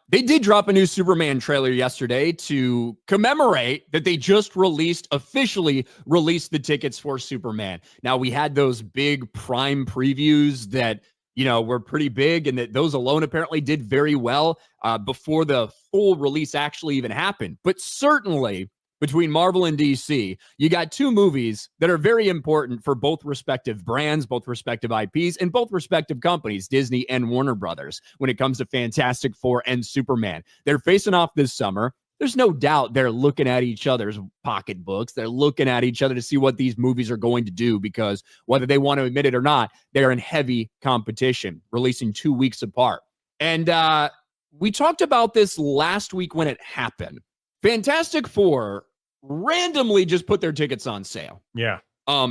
They did drop a new Superman trailer yesterday to commemorate that they just officially released the tickets for Superman. Now, we had those big Prime previews that, were pretty big, and that those alone apparently did very well before the full release actually even happened. But certainly, between Marvel and DC, you got two movies that are very important for both respective brands, both respective IPs, and both respective companies, Disney and Warner Brothers, when it comes to Fantastic Four and Superman. They're facing off this summer. There's no doubt they're looking at each other's pocketbooks. They're looking at each other to see what these movies are going to do, because whether they want to admit it or not, they're in heavy competition, releasing 2 weeks apart. And we talked about this last week when it happened. Fantastic Four randomly just put their tickets on sale. Yeah.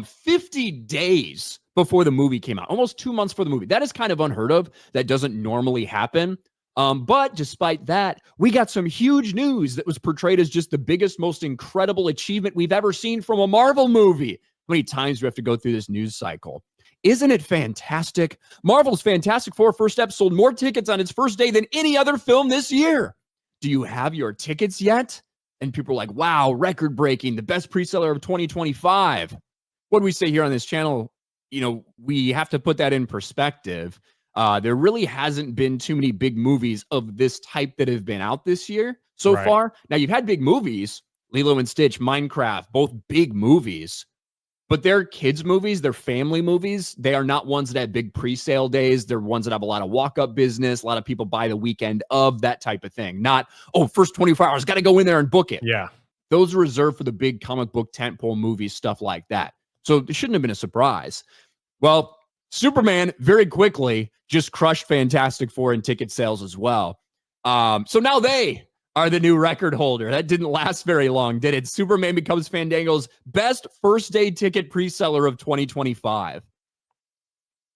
50 days before the movie came out, almost 2 months for the movie. That is kind of unheard of. That doesn't normally happen. But despite that, we got some huge news that was portrayed as just the biggest, most incredible achievement we've ever seen from a Marvel movie. How many times do we have to go through this news cycle? Isn't it fantastic? Marvel's Fantastic Four First Step sold more tickets on its first day than any other film this year. Do you have your tickets yet? And people are like, wow, record-breaking, the best pre-seller of 2025. What do we say here on this channel? We have to put that in perspective. There really hasn't been too many big movies of this type that have been out this year so far. Now, you've had big movies, Lilo and Stitch, Minecraft, both big movies. But they're kids' movies, they're family movies. They are not ones that have big pre-sale days. They're ones that have a lot of walk-up business. A lot of people buy the weekend of, that type of thing. Not, first 24 hours, got to go in there and book it. Yeah. Those are reserved for the big comic book tentpole movies, stuff like that. So it shouldn't have been a surprise. Well, Superman very quickly just crushed Fantastic Four in ticket sales as well. So now they are the new record holder. That didn't last very long, did it? Superman becomes Fandango's best first-day ticket pre-seller of 2025.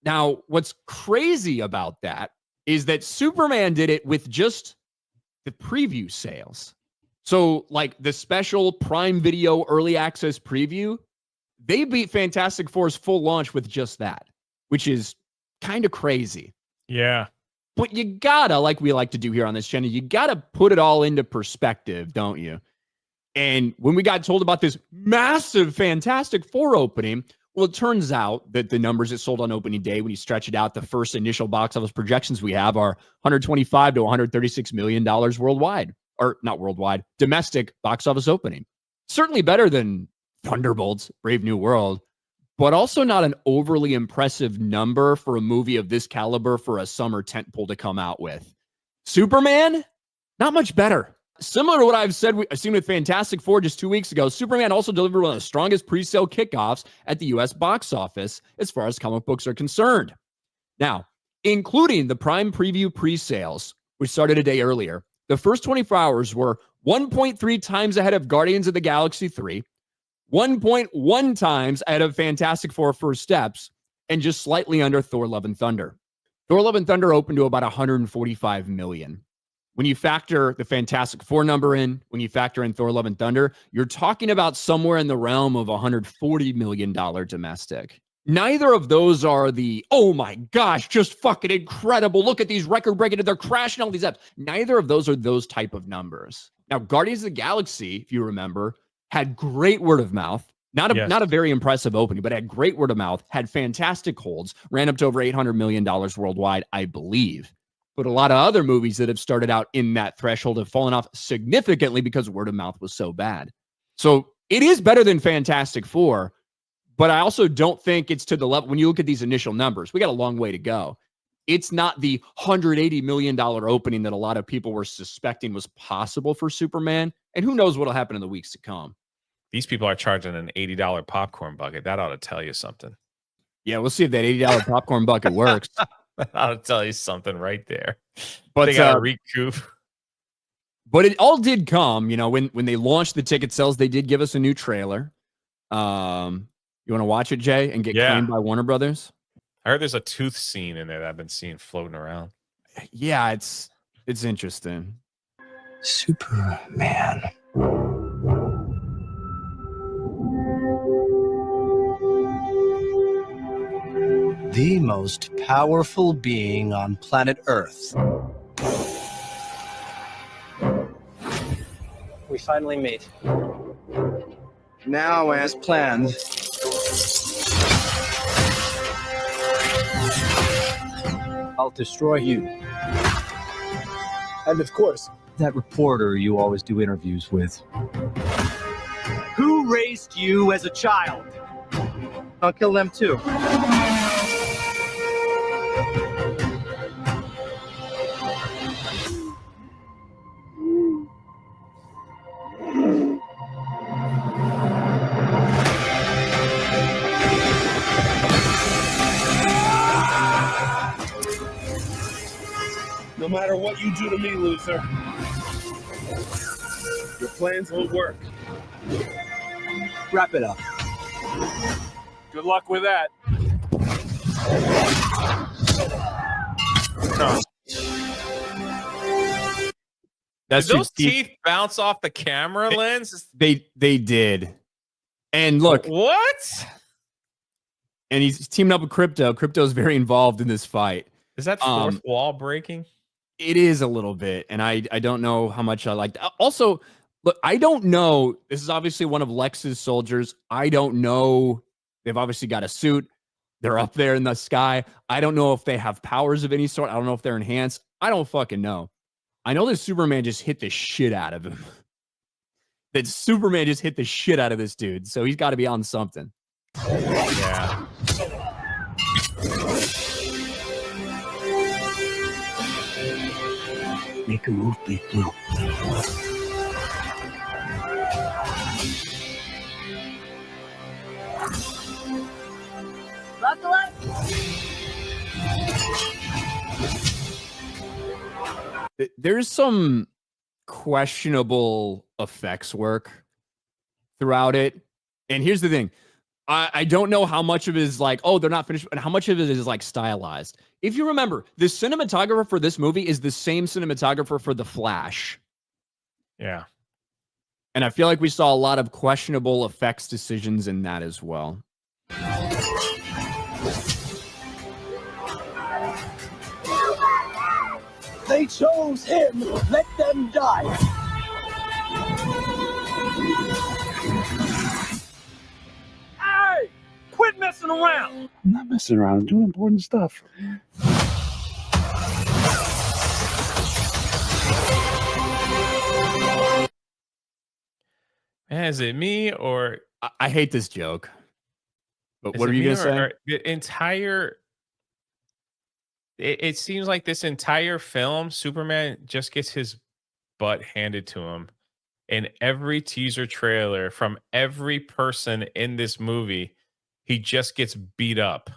Now, what's crazy about that is that Superman did it with just the preview sales. So, like the special Prime Video early access preview, they beat Fantastic Four's full launch with just that, which is kind of crazy. Yeah. But you gotta, like we like to do here on this channel, you gotta put it all into perspective, don't you? And when we got told about this massive Fantastic Four opening, well, it turns out that the numbers it sold on opening day, when you stretch it out, the first initial box office projections we have are $125 to $136 million worldwide. Or not worldwide, domestic box office opening. Certainly better than Thunderbolts, Brave New World, but also not an overly impressive number for a movie of this caliber for a summer tentpole to come out with. Superman, not much better. Similar to what I've seen with Fantastic Four just 2 weeks ago, Superman also delivered one of the strongest pre-sale kickoffs at the U.S. box office as far as comic books are concerned. Now, including the Prime Preview pre-sales, which started a day earlier, the first 24 hours were 1.3 times ahead of Guardians of the Galaxy 3, 1.1 times ahead of Fantastic Four First Steps, and just slightly under Thor Love and Thunder. Thor Love and Thunder opened to about 145 million. When you factor the Fantastic Four number in, when you factor in Thor Love and Thunder, you're talking about somewhere in the realm of $140 million domestic. Neither of those are the, oh my gosh, just fucking incredible. Look at these record-breaking, they're crashing all these apps. Neither of those are those type of numbers. Now, Guardians of the Galaxy, if you remember, had great word of mouth. Not a very impressive opening, but had great word of mouth, had fantastic holds, ran up to over $800 million worldwide, I believe. But a lot of other movies that have started out in that threshold have fallen off significantly because word of mouth was so bad. So it is better than Fantastic Four, but I also don't think it's to the level, when you look at these initial numbers, we got a long way to go. It's not the $180 million opening that a lot of people were suspecting was possible for Superman. And who knows what will happen in the weeks to come. These people are charging an $80 popcorn bucket. That ought to tell you something. Yeah, we'll see if that $80 popcorn bucket works. That ought to tell you something right there. But they got to recoup. But it all did come, when they launched the ticket sales, they did give us a new trailer. You want to watch it, Jay, and get claimed by Warner Brothers? I heard there's a tooth scene in there that I've been seeing floating around. Yeah, it's interesting. Superman. The most powerful being on planet Earth. We finally meet. Now, as planned, I'll destroy you. And of course, that reporter you always do interviews with. Who raised you as a child? I'll kill them too. No matter what you do to me, Luther, your plans won't work. Wrap it up. Good luck with that. No. That's Did those teeth bounce off the camera lens? They did. And look, What? and he's teaming up with Crypto. Crypto's very involved in this fight. Is that fourth wall breaking? It is a little bit, and I don't know how much I like. Also, look, I don't know. This is obviously one of Lex's soldiers. I don't know. They've obviously got a suit. They're up there in the sky. I don't know if they have powers of any sort. I don't know if they're enhanced. I don't fucking know. I know that Superman just hit the shit out of him. That Superman just hit the shit out of this dude. So he's got to be on something. Yeah. Make a move, Big Blue. There's some questionable effects work throughout it. And here's the thing. I don't know how much of it is like, oh, they're not finished, and how much of it is like stylized. If you remember, the cinematographer for this movie is the same cinematographer for The Flash. Yeah. And I feel like we saw a lot of questionable effects decisions in that as well. They chose him. Let them die. Hey! Quit messing around! I'm not messing around. I'm doing important stuff. Man, is it me or I hate this joke. But is what it are you me going to say? or the entire it seems like this entire film, Superman just gets his butt handed to him in every teaser trailer from every person in this movie. He just gets beat up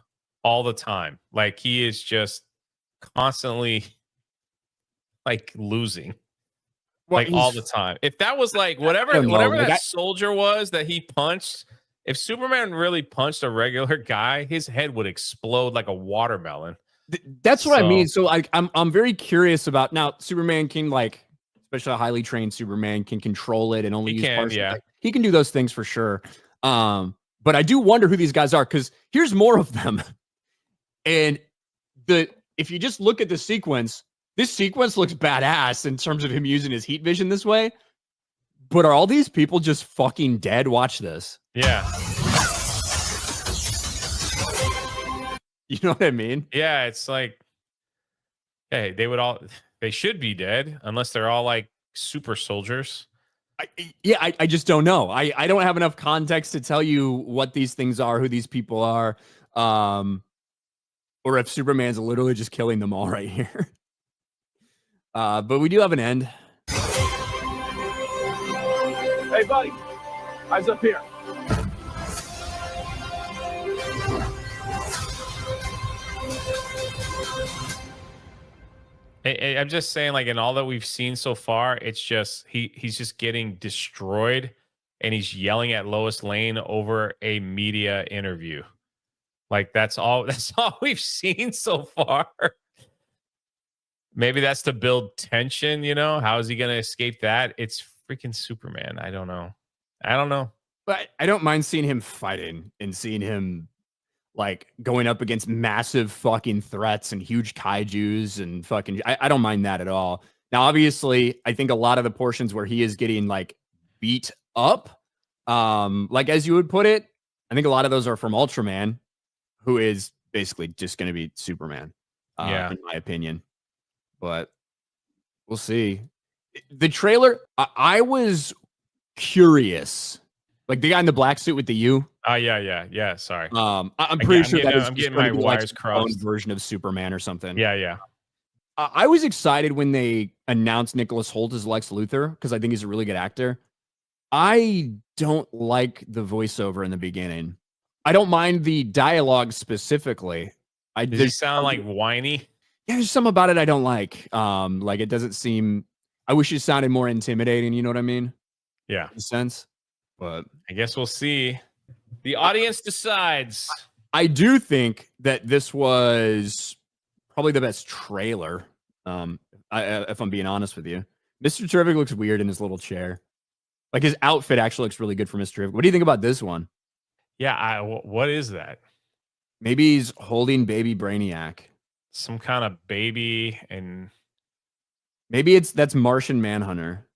all the time. Like he is just constantly like losing. Well, Like all the time. If that was like whatever don't know. whatever Like, that soldier was that he punched, if Superman really punched a regular guy, his head would explode like a watermelon. That's what I mean. So- So I'm very curious about now. Superman can, like, especially a highly trained Superman, can control it and only He use can, partial. yeah. Like, he can do those things for sure. But I do wonder who these guys are, because here's more of them. And if you just look at the sequence, this sequence looks badass in terms of him using his heat vision this way. But are all these people just fucking dead? Watch this. Yeah. You know what I mean? Yeah, it's like hey, they should be dead unless they're all like super soldiers. I just don't know. I don't have enough context to tell you what these things are, who these people are, or if Superman's literally just killing them all right here. But we do have an end. Hey, buddy. Eyes up here. I'm just saying, like in all that we've seen so far, it's just he's just getting destroyed, and he's yelling at Lois Lane over a media interview. Like that's all. That's all we've seen so far. Maybe that's to build tension. You know, how is he going to escape that? It's freaking Superman. I don't know. But I don't mind seeing him fighting and seeing him like going up against massive fucking threats and huge kaijus and fucking. I don't mind that at all. Now, obviously, I think a lot of the portions where he is getting like beat up. Like as you would put it, I think a lot of those are from Ultraman, who is basically just going to be Superman, in my opinion. But we'll see. The trailer, I was curious. Like the guy in the black suit with the U. Oh yeah. Sorry. I'm pretty sure that is I'm just getting going my to be wires like some crossed. version of Superman or something. Yeah. I was excited when they announced Nicholas Hoult as Lex Luthor because I think he's a really good actor. I don't like the voiceover in the beginning. I don't mind the dialogue specifically. Does he sound like whiny? Yeah, there's some about it I don't like. Like it doesn't seem. I wish it sounded more intimidating. You know what I mean? Yeah. In a sense, but I guess we'll see. The audience decides. I do think that this was probably the best trailer. If I'm being honest with you, Mr. Terrific looks weird in his little chair. Like his outfit actually looks really good for Mr. Terrific. What do you think about this one? Yeah, what is that? Maybe he's holding baby Brainiac. Some kind of baby, and maybe that's Martian Manhunter.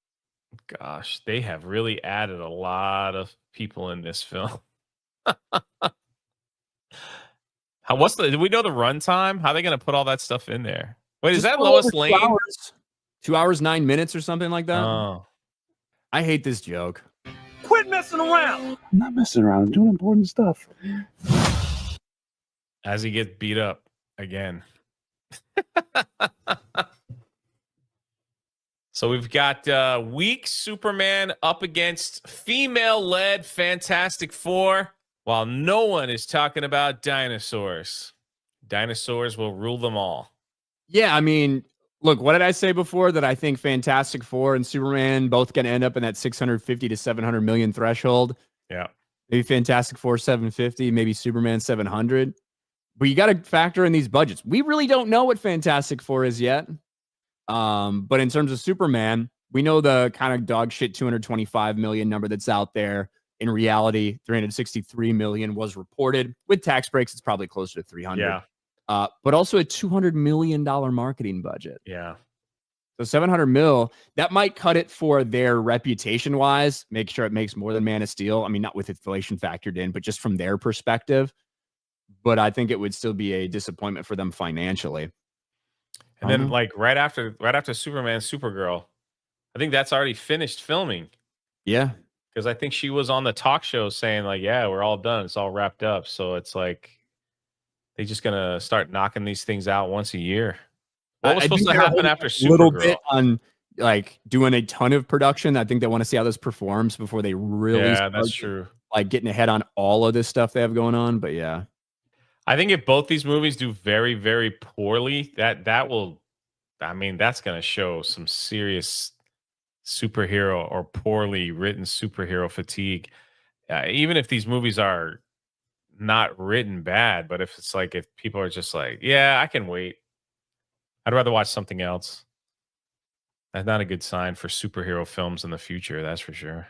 Gosh, they have really added a lot of people in this film. Do we know the runtime? How are they going to put all that stuff in there? Wait, is that Lois Lane? 2 hours, 9 minutes or something like that? Oh. I hate this joke. Quit messing around. I'm not messing around. I'm doing important stuff. As he gets beat up again. So we've got weak Superman up against female-led Fantastic Four, while no one is talking about dinosaurs. Dinosaurs will rule them all. Yeah, I mean, look, what did I say before? That I think Fantastic Four and Superman both going to end up in that 650 to 700 million threshold. Yeah. Maybe Fantastic Four 750, maybe Superman 700. But you got to factor in these budgets. We really don't know what Fantastic Four is yet. But in terms of Superman, we know the kind of dog shit 225 million number that's out there. In reality, 363 million was reported. With tax breaks, it's probably closer to 300. Yeah. But also a $200 million marketing budget. Yeah. So 700 mil, that might cut it for their reputation wise, make sure it makes more than Man of Steel. I mean, not with inflation factored in, but just from their perspective. But I think it would still be a disappointment for them financially. And then like right after Superman, Supergirl, I think that's already finished filming. Yeah. Because I think she was on the talk show saying like, yeah, we're all done. It's all wrapped up. So it's like, they're just going to start knocking these things out once a year. What was supposed to happen after Supergirl? A little bit on like doing a ton of production. I think they want to see how this performs before they really start, that's true. Like getting ahead on all of this stuff they have going on. But yeah. I think if both these movies do very, very poorly, that will, I mean, that's going to show some serious superhero or poorly written superhero fatigue. Even if these movies are not written bad, but if it's like, if people are just like, yeah, I can wait. I'd rather watch something else. That's not a good sign for superhero films in the future. That's for sure.